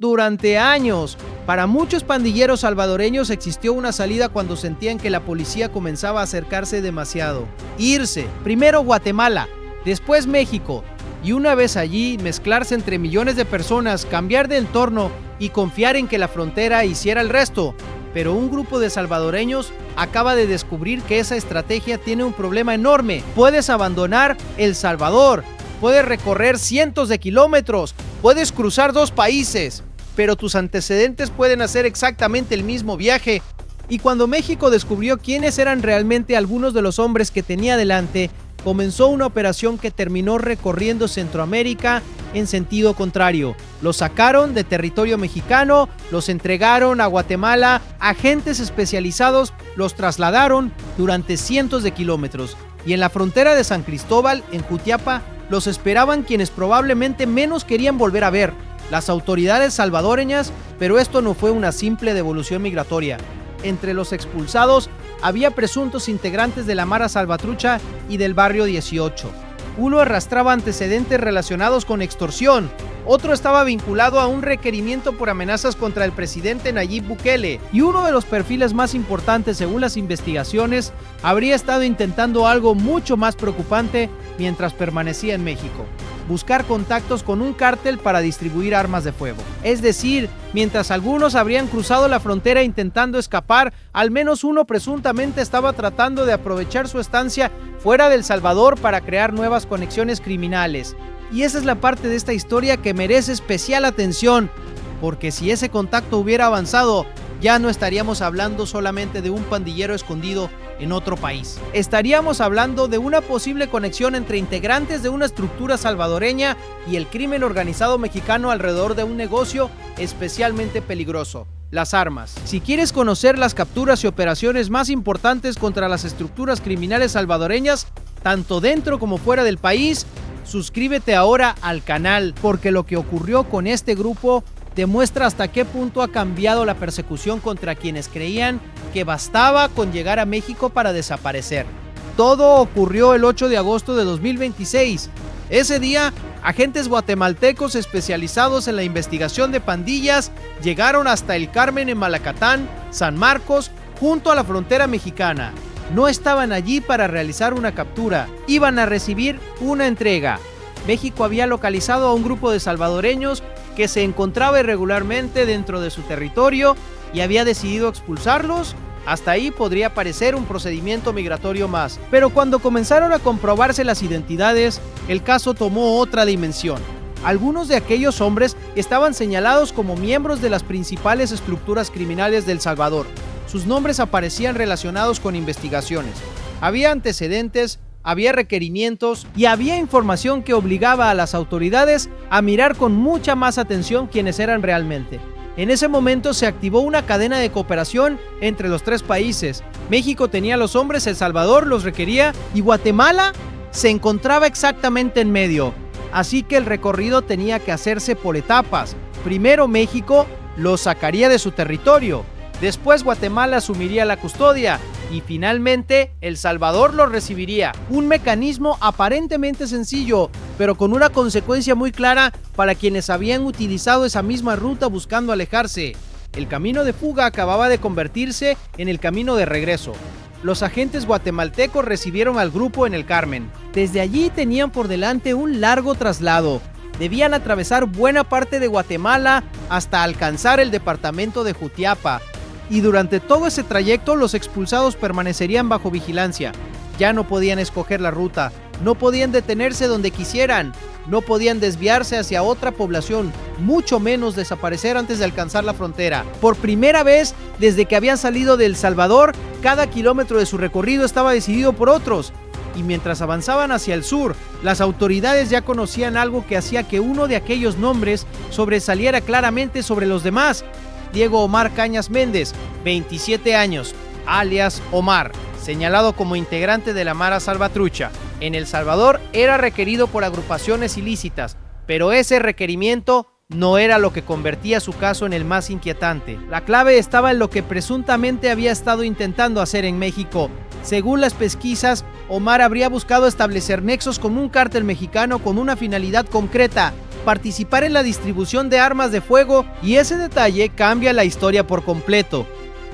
Durante años, para muchos pandilleros salvadoreños existió una salida cuando sentían que la policía comenzaba a acercarse demasiado. Irse, primero Guatemala, después México, y una vez allí mezclarse entre millones de personas, cambiar de entorno y confiar en que la frontera hiciera el resto. Pero un grupo de salvadoreños acaba de descubrir que esa estrategia tiene un problema enorme. Puedes abandonar El Salvador, puedes recorrer cientos de kilómetros, puedes cruzar 2 países, pero tus antecedentes pueden hacer exactamente el mismo viaje. Y cuando México descubrió quiénes eran realmente algunos de los hombres que tenía delante, comenzó una operación que terminó recorriendo Centroamérica en sentido contrario. Los sacaron de territorio mexicano, los entregaron a Guatemala, agentes especializados los trasladaron durante cientos de kilómetros. Y en la frontera de San Cristóbal, en Jutiapa, los esperaban quienes probablemente menos querían volver a ver, las autoridades salvadoreñas, pero esto no fue una simple devolución migratoria. Entre los expulsados había presuntos integrantes de la Mara Salvatrucha y del Barrio 18. Uno arrastraba antecedentes relacionados con extorsión, otro estaba vinculado a un requerimiento por amenazas contra el presidente Nayib Bukele, y uno de los perfiles más importantes según las investigaciones habría estado intentando algo mucho más preocupante mientras permanecía en México: buscar contactos con un cártel para distribuir armas de fuego. Es decir, mientras algunos habrían cruzado la frontera intentando escapar, al menos uno presuntamente estaba tratando de aprovechar su estancia fuera de El Salvador para crear nuevas conexiones criminales. Y esa es la parte de esta historia que merece especial atención, porque si ese contacto hubiera avanzado, ya no estaríamos hablando solamente de un pandillero escondido en otro país. Estaríamos hablando de una posible conexión entre integrantes de una estructura salvadoreña y el crimen organizado mexicano alrededor de un negocio especialmente peligroso: las armas. Si quieres conocer las capturas y operaciones más importantes contra las estructuras criminales salvadoreñas, tanto dentro como fuera del país, suscríbete ahora al canal, porque lo que ocurrió con este grupo demuestra hasta qué punto ha cambiado la persecución contra quienes creían que bastaba con llegar a México para desaparecer. Todo ocurrió el 8 de agosto de 2026. Ese día, agentes guatemaltecos especializados en la investigación de pandillas llegaron hasta El Carmen en Malacatán, San Marcos, junto a la frontera mexicana. No estaban allí para realizar una captura, iban a recibir una entrega. México había localizado a un grupo de salvadoreños que se encontraba irregularmente dentro de su territorio y había decidido expulsarlos. Hasta ahí podría parecer un procedimiento migratorio más, pero cuando comenzaron a comprobarse las identidades, el caso tomó otra dimensión. Algunos de aquellos hombres estaban señalados como miembros de las principales estructuras criminales de El Salvador. Sus nombres aparecían relacionados con investigaciones. Había antecedentes, había requerimientos y había información que obligaba a las autoridades a mirar con mucha más atención quiénes eran realmente. En ese momento se activó una cadena de cooperación entre los 3 países. México tenía los hombres, El Salvador los requería y Guatemala se encontraba exactamente en medio. Así que el recorrido tenía que hacerse por etapas. Primero México los sacaría de su territorio, después Guatemala asumiría la custodia y finalmente El Salvador los recibiría. Un mecanismo aparentemente sencillo, pero con una consecuencia muy clara para quienes habían utilizado esa misma ruta buscando alejarse. El camino de fuga acababa de convertirse en el camino de regreso. Los agentes guatemaltecos recibieron al grupo en El Carmen. Desde allí tenían por delante un largo traslado. Debían atravesar buena parte de Guatemala hasta alcanzar el departamento de Jutiapa. Y durante todo ese trayecto los expulsados permanecerían bajo vigilancia. Ya no podían escoger la ruta, no podían detenerse donde quisieran, no podían desviarse hacia otra población, mucho menos desaparecer antes de alcanzar la frontera. Por primera vez desde que habían salido de El Salvador, cada kilómetro de su recorrido estaba decidido por otros. Y mientras avanzaban hacia el sur, las autoridades ya conocían algo que hacía que uno de aquellos nombres sobresaliera claramente sobre los demás: Diego Omar Cañas Méndez, 27 años, alias Omar, señalado como integrante de la Mara Salvatrucha. En El Salvador era requerido por agrupaciones ilícitas, pero ese requerimiento no era lo que convertía su caso en el más inquietante. La clave estaba en lo que presuntamente había estado intentando hacer en México. Según las pesquisas, Omar habría buscado establecer nexos con un cártel mexicano con una finalidad concreta: participar en la distribución de armas de fuego, y ese detalle cambia la historia por completo.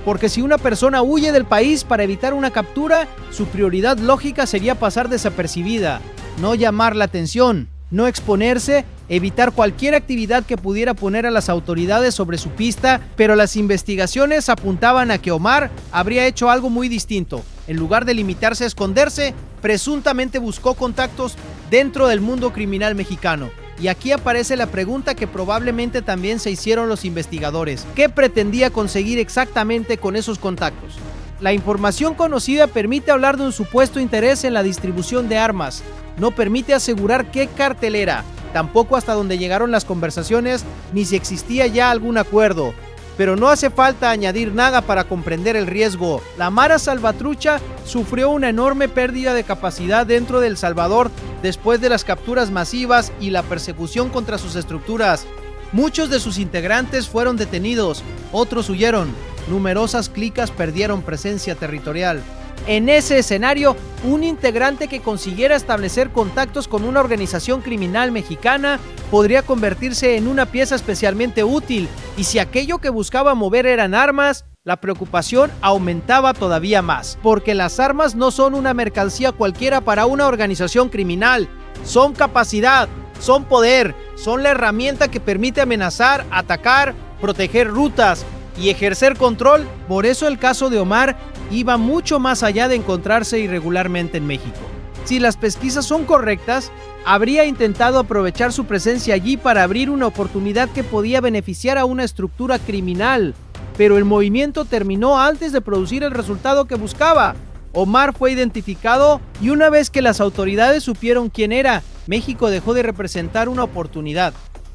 Porque si una persona huye del país para evitar una captura, su prioridad lógica sería pasar desapercibida, no llamar la atención, no exponerse, evitar cualquier actividad que pudiera poner a las autoridades sobre su pista, pero las investigaciones apuntaban a que Omar habría hecho algo muy distinto. En lugar de limitarse a esconderse, presuntamente buscó contactos dentro del mundo criminal mexicano. Y aquí aparece la pregunta que probablemente también se hicieron los investigadores. ¿Qué pretendía conseguir exactamente con esos contactos? La información conocida permite hablar de un supuesto interés en la distribución de armas. No permite asegurar qué cartel era, tampoco hasta dónde llegaron las conversaciones, ni si existía ya algún acuerdo. Pero no hace falta añadir nada para comprender el riesgo. La Mara Salvatrucha sufrió una enorme pérdida de capacidad dentro de El Salvador después de las capturas masivas y la persecución contra sus estructuras. Muchos de sus integrantes fueron detenidos, otros huyeron. Numerosas clicas perdieron presencia territorial. En ese escenario, un integrante que consiguiera establecer contactos con una organización criminal mexicana podría convertirse en una pieza especialmente útil, y si aquello que buscaba mover eran armas, la preocupación aumentaba todavía más, porque las armas no son una mercancía cualquiera para una organización criminal, son capacidad, son poder, son la herramienta que permite amenazar, atacar, proteger rutas y ejercer control. Por eso el caso de Omar iba mucho más allá de encontrarse irregularmente en México. Si las pesquisas son correctas, habría intentado aprovechar su presencia allí para abrir una oportunidad que podía beneficiar a una estructura criminal, pero el movimiento terminó antes de producir el resultado que buscaba. Omar fue identificado y una vez que las autoridades supieron quién era, México dejó de representar una oportunidad.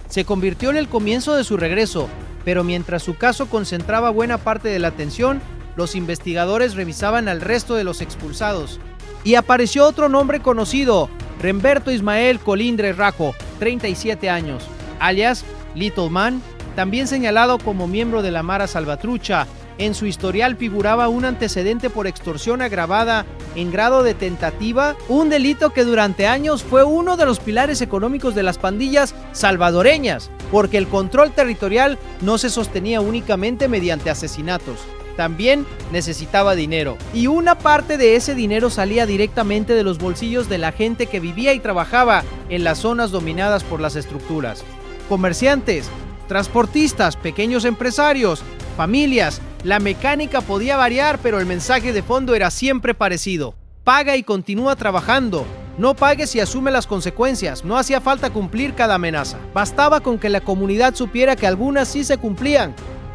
Se convirtió en el comienzo de su regreso, pero mientras su caso concentraba buena parte de la atención, los investigadores revisaban al resto de los expulsados. Y apareció otro nombre conocido, Remberto Ismael Colindres Rajo, 37 años, alias Little Man, también señalado como miembro de la Mara Salvatrucha. En su historial figuraba un antecedente por extorsión agravada en grado de tentativa, un delito que durante años fue uno de los pilares económicos de las pandillas salvadoreñas, porque el control territorial no se sostenía únicamente mediante asesinatos. También necesitaba dinero, y una parte de ese dinero salía directamente de los bolsillos de la gente que vivía y trabajaba en las zonas dominadas por las estructuras. Comerciantes, transportistas, pequeños empresarios, familias. La mecánica podía variar, pero el mensaje de fondo era siempre parecido. Paga y continúa trabajando. No pagues y asume las consecuencias. No hacía falta cumplir cada amenaza. Bastaba con que la comunidad supiera que algunas sí se cumplían.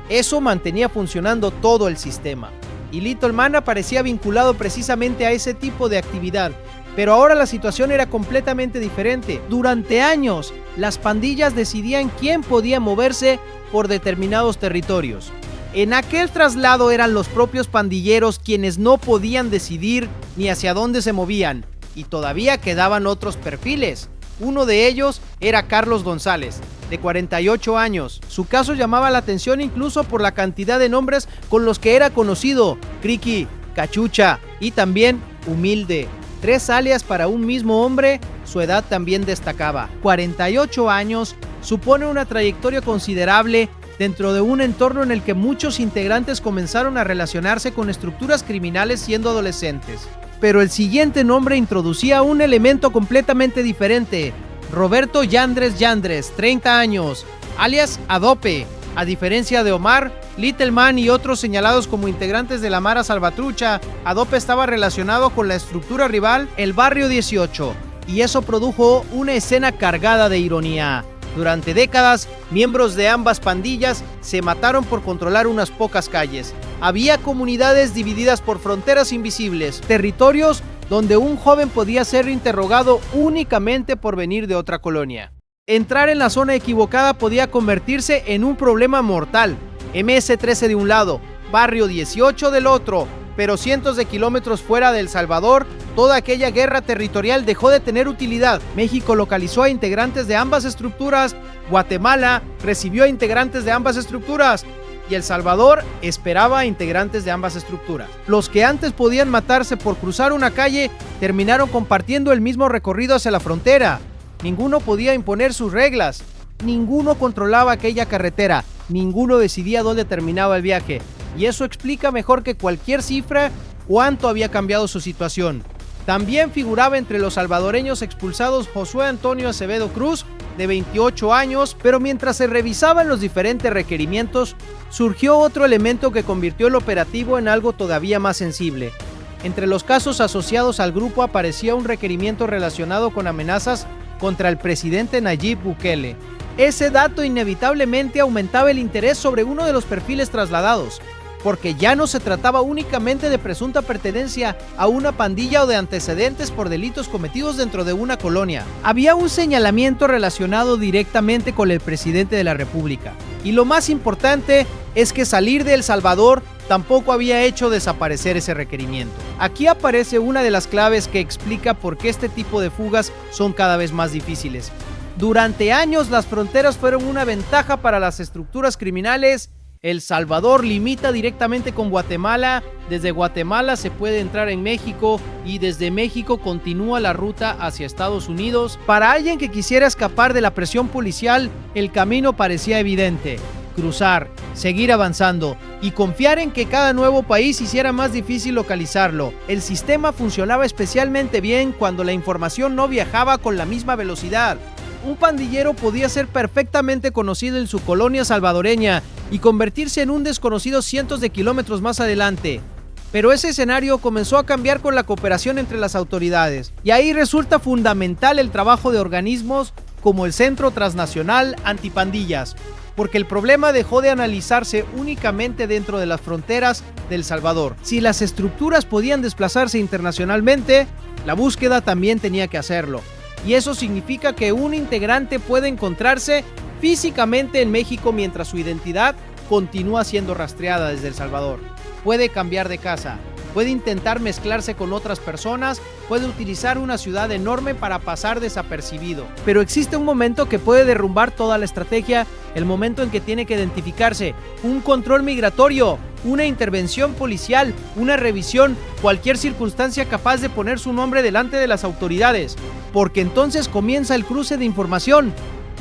Eso mantenía funcionando todo el sistema. Y Little Man parecía vinculado precisamente a ese tipo de actividad. Pero ahora la situación era completamente diferente. Durante años, las pandillas decidían quién podía moverse por determinados territorios. En aquel traslado eran los propios pandilleros quienes no podían decidir ni hacia dónde se movían. Y todavía quedaban otros perfiles. Uno de ellos era Carlos González, de 48 años. Su caso llamaba la atención incluso por la cantidad de nombres con los que era conocido: Criqui, Cachucha y también Humilde. 3 alias para un mismo hombre. Su edad también destacaba. 48 años supone una trayectoria considerable dentro de un entorno en el que muchos integrantes comenzaron a relacionarse con estructuras criminales siendo adolescentes. Pero el siguiente nombre introducía un elemento completamente diferente: Roberto Yandres Yandres, 30 años, alias Adope. A diferencia de Omar, Little Man y otros señalados como integrantes de la Mara Salvatrucha, Adope estaba relacionado con la estructura rival, el Barrio 18, y eso produjo una escena cargada de ironía. Durante décadas, miembros de ambas pandillas se mataron por controlar unas pocas calles. Había comunidades divididas por fronteras invisibles, territorios donde un joven podía ser interrogado únicamente por venir de otra colonia. Entrar en la zona equivocada podía convertirse en un problema mortal. MS-13 de un lado, Barrio 18 del otro, pero cientos de kilómetros fuera de El Salvador, toda aquella guerra territorial dejó de tener utilidad. México localizó a integrantes de ambas estructuras, Guatemala recibió a integrantes de ambas estructuras, y El Salvador esperaba a integrantes de ambas estructuras. Los que antes podían matarse por cruzar una calle terminaron compartiendo el mismo recorrido hacia la frontera. ninguno podía imponer sus reglas, ninguno controlaba aquella carretera, ninguno decidía dónde terminaba el viaje, y eso explica mejor que cualquier cifra cuánto había cambiado su situación. También figuraba entre los salvadoreños expulsados Josué Antonio Acevedo Cruz, de 28 años, pero mientras se revisaban los diferentes requerimientos, surgió otro elemento que convirtió el operativo en algo todavía más sensible. Entre los casos asociados al grupo aparecía un requerimiento relacionado con amenazas contra el presidente Nayib Bukele. Ese dato inevitablemente aumentaba el interés sobre uno de los perfiles trasladados, porque ya no se trataba únicamente de presunta pertenencia a una pandilla o de antecedentes por delitos cometidos dentro de una colonia. Había un señalamiento relacionado directamente con el presidente de la República. Y lo más importante es que salir de El Salvador tampoco había hecho desaparecer ese requerimiento. Aquí aparece una de las claves que explica por qué este tipo de fugas son cada vez más difíciles. Durante años las fronteras fueron una ventaja para las estructuras criminales. El Salvador limita directamente con Guatemala, desde Guatemala se puede entrar en México y desde México continúa la ruta hacia Estados Unidos. Para alguien que quisiera escapar de la presión policial, el camino parecía evidente: cruzar, seguir avanzando y confiar en que cada nuevo país hiciera más difícil localizarlo. El sistema funcionaba especialmente bien cuando la información no viajaba con la misma velocidad. Un pandillero podía ser perfectamente conocido en su colonia salvadoreña y convertirse en un desconocido cientos de kilómetros más adelante. Pero ese escenario comenzó a cambiar con la cooperación entre las autoridades, y ahí resulta fundamental el trabajo de organismos como el Centro Transnacional Antipandillas, porque el problema dejó de analizarse únicamente dentro de las fronteras de El Salvador. Si las estructuras podían desplazarse internacionalmente, la búsqueda también tenía que hacerlo. Y eso significa que un integrante puede encontrarse físicamente en México mientras su identidad continúa siendo rastreada desde El Salvador. Puede cambiar de casa, puede intentar mezclarse con otras personas, puede utilizar una ciudad enorme para pasar desapercibido. Pero existe un momento que puede derrumbar toda la estrategia, el momento en que tiene que identificarse: un control migratorio, una intervención policial, una revisión, cualquier circunstancia capaz de poner su nombre delante de las autoridades, porque entonces comienza el cruce de información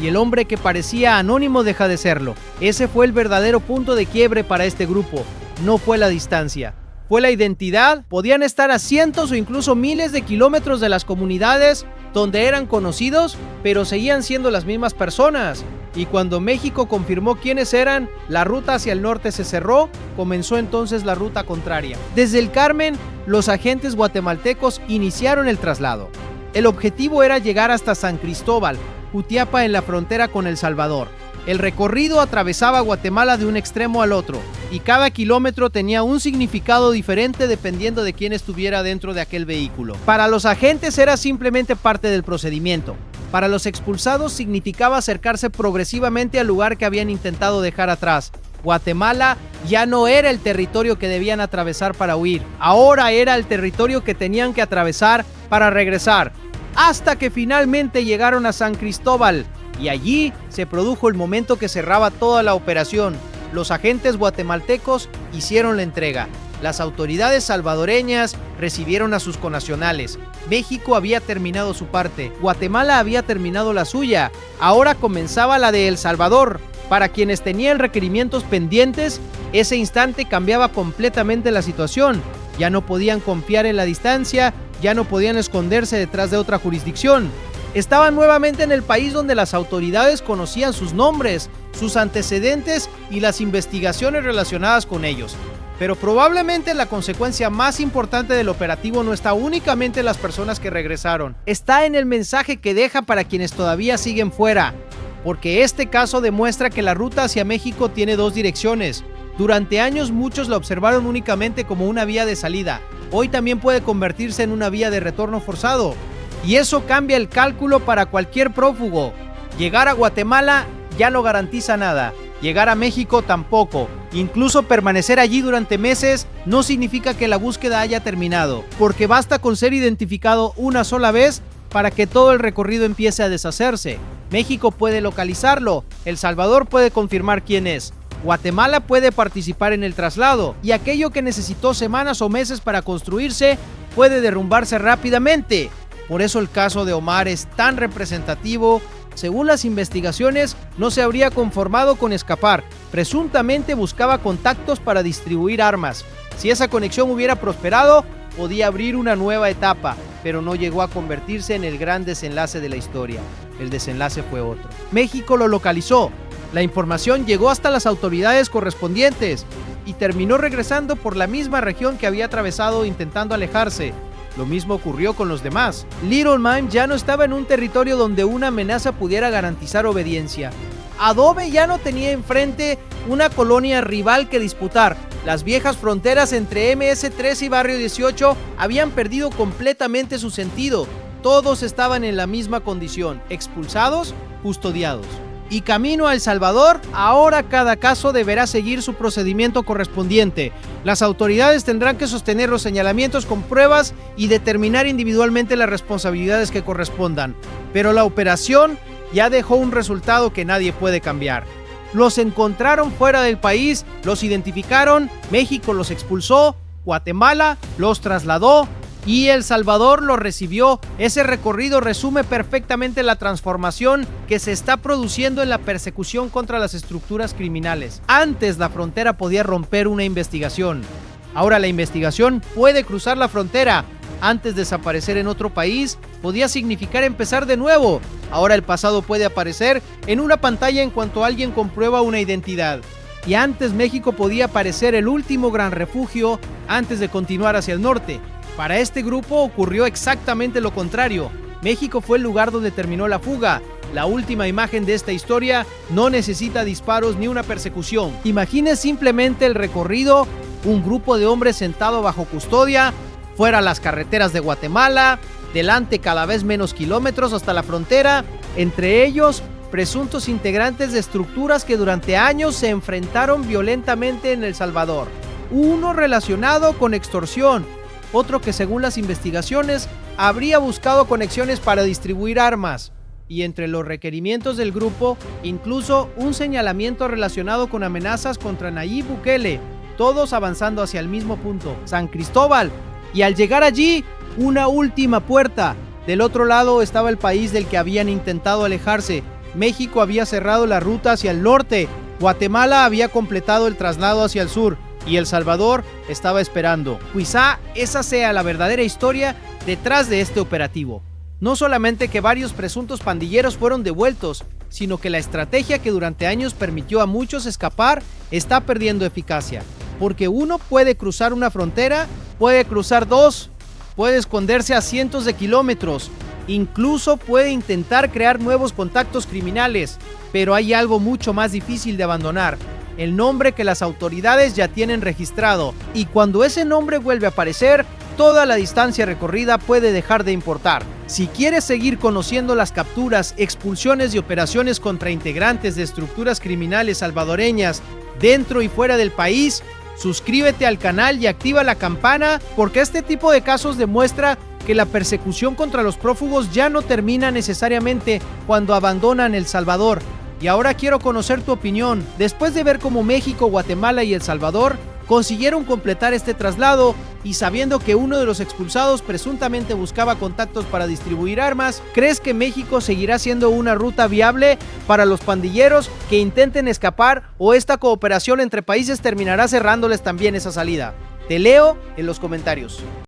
y el hombre que parecía anónimo deja de serlo. Ese fue el verdadero punto de quiebre para este grupo. No fue la distancia, fue la identidad. Podían estar a cientos o incluso miles de kilómetros de las comunidades donde eran conocidos, pero seguían siendo las mismas personas. Y cuando México confirmó quiénes eran, la ruta hacia el norte se cerró, comenzó entonces la ruta contraria. Desde el Carmen, los agentes guatemaltecos iniciaron el traslado. El objetivo era llegar hasta San Cristóbal, Jutiapa, en la frontera con El Salvador. El recorrido atravesaba Guatemala de un extremo al otro, y cada kilómetro tenía un significado diferente dependiendo de quién estuviera dentro de aquel vehículo. Para los agentes era simplemente parte del procedimiento. Para los expulsados significaba acercarse progresivamente al lugar que habían intentado dejar atrás. Guatemala ya no era el territorio que debían atravesar para huir, ahora era el territorio que tenían que atravesar para regresar, hasta que finalmente llegaron a San Cristóbal, y allí se produjo el momento que cerraba toda la operación. Los agentes guatemaltecos hicieron la entrega. Las autoridades salvadoreñas recibieron a sus connacionales. México había terminado su parte, Guatemala había terminado la suya. Ahora comenzaba la de El Salvador. Para quienes tenían requerimientos pendientes, ese instante cambiaba completamente la situación. Ya no podían confiar en la distancia, ya no podían esconderse detrás de otra jurisdicción. Estaban nuevamente en el país donde las autoridades conocían sus nombres, sus antecedentes y las investigaciones relacionadas con ellos. Pero probablemente la consecuencia más importante del operativo no está únicamente en las personas que regresaron, está en el mensaje que deja para quienes todavía siguen fuera, porque este caso demuestra que la ruta hacia México tiene dos direcciones. Durante años muchos la observaron únicamente como una vía de salida. Hoy también puede convertirse en una vía de retorno forzado. Y eso cambia el cálculo para cualquier prófugo. Llegar a Guatemala ya no garantiza nada. Llegar a México tampoco. Incluso permanecer allí durante meses no significa que la búsqueda haya terminado, porque basta con ser identificado una sola vez para que todo el recorrido empiece a deshacerse. México puede localizarlo, El Salvador puede confirmar quién es, Guatemala puede participar en el traslado, y aquello que necesitó semanas o meses para construirse puede derrumbarse rápidamente. Por eso el caso de Omar es tan representativo. Según las investigaciones, no se habría conformado con escapar. Presuntamente buscaba contactos para distribuir armas. Si esa conexión hubiera prosperado, podía abrir una nueva etapa, pero no llegó a convertirse en el gran desenlace de la historia. El desenlace fue otro. México lo localizó. La información llegó hasta las autoridades correspondientes y terminó regresando por la misma región que había atravesado intentando alejarse. Lo mismo ocurrió con los demás. Little Man ya no estaba en un territorio donde una amenaza pudiera garantizar obediencia. Adobe ya no tenía enfrente una colonia rival que disputar. Las viejas fronteras entre MS-3 y Barrio 18 habían perdido completamente su sentido. Todos estaban en la misma condición: expulsados, custodiados. Y camino a El Salvador, ahora cada caso deberá seguir su procedimiento correspondiente. Las autoridades tendrán que sostener los señalamientos con pruebas y determinar individualmente las responsabilidades que correspondan. Pero la operación ya dejó un resultado que nadie puede cambiar. Los encontraron fuera del país, los identificaron, México los expulsó, Guatemala los trasladó y El Salvador los recibió. Ese recorrido resume perfectamente la transformación que se está produciendo en la persecución contra las estructuras criminales. Antes la frontera podía romper una investigación. Ahora la investigación puede cruzar la frontera. Antes desaparecer en otro país podía significar empezar de nuevo. Ahora el pasado puede aparecer en una pantalla en cuanto alguien comprueba una identidad. Y antes México podía parecer el último gran refugio antes de continuar hacia el norte. Para este grupo ocurrió exactamente lo contrario. México fue el lugar donde terminó la fuga. La última imagen de esta historia no necesita disparos ni una persecución. Imagine simplemente el recorrido: un grupo de hombres sentado bajo custodia, fuera las carreteras de Guatemala, delante cada vez menos kilómetros hasta la frontera, entre ellos presuntos integrantes de estructuras que durante años se enfrentaron violentamente en El Salvador. Uno relacionado con extorsión, otro que según las investigaciones habría buscado conexiones para distribuir armas, y entre los requerimientos del grupo incluso un señalamiento relacionado con amenazas contra Nayib Bukele, todos avanzando hacia el mismo punto, San Cristóbal. Y al llegar allí, una última puerta. Del otro lado estaba el país del que habían intentado alejarse. México había cerrado la ruta hacia el norte, Guatemala había completado el traslado hacia el sur y El Salvador estaba esperando. Quizá esa sea la verdadera historia detrás de este operativo. No solamente que varios presuntos pandilleros fueron devueltos, sino que la estrategia que durante años permitió a muchos escapar está perdiendo eficacia. Porque uno puede cruzar una frontera, puede cruzar dos, puede esconderse a cientos de kilómetros, incluso puede intentar crear nuevos contactos criminales, pero hay algo mucho más difícil de abandonar: el nombre que las autoridades ya tienen registrado, y cuando ese nombre vuelve a aparecer, toda la distancia recorrida puede dejar de importar. Si quieres seguir conociendo las capturas, expulsiones y operaciones contra integrantes de estructuras criminales salvadoreñas dentro y fuera del país, suscríbete al canal y activa la campana, porque este tipo de casos demuestra que la persecución contra los prófugos ya no termina necesariamente cuando abandonan El Salvador. Y ahora quiero conocer tu opinión. Después de ver cómo México, Guatemala y El Salvador consiguieron completar este traslado, y sabiendo que uno de los expulsados presuntamente buscaba contactos para distribuir armas, ¿crees que México seguirá siendo una ruta viable para los pandilleros que intenten escapar, o esta cooperación entre países terminará cerrándoles también esa salida? Te leo en los comentarios.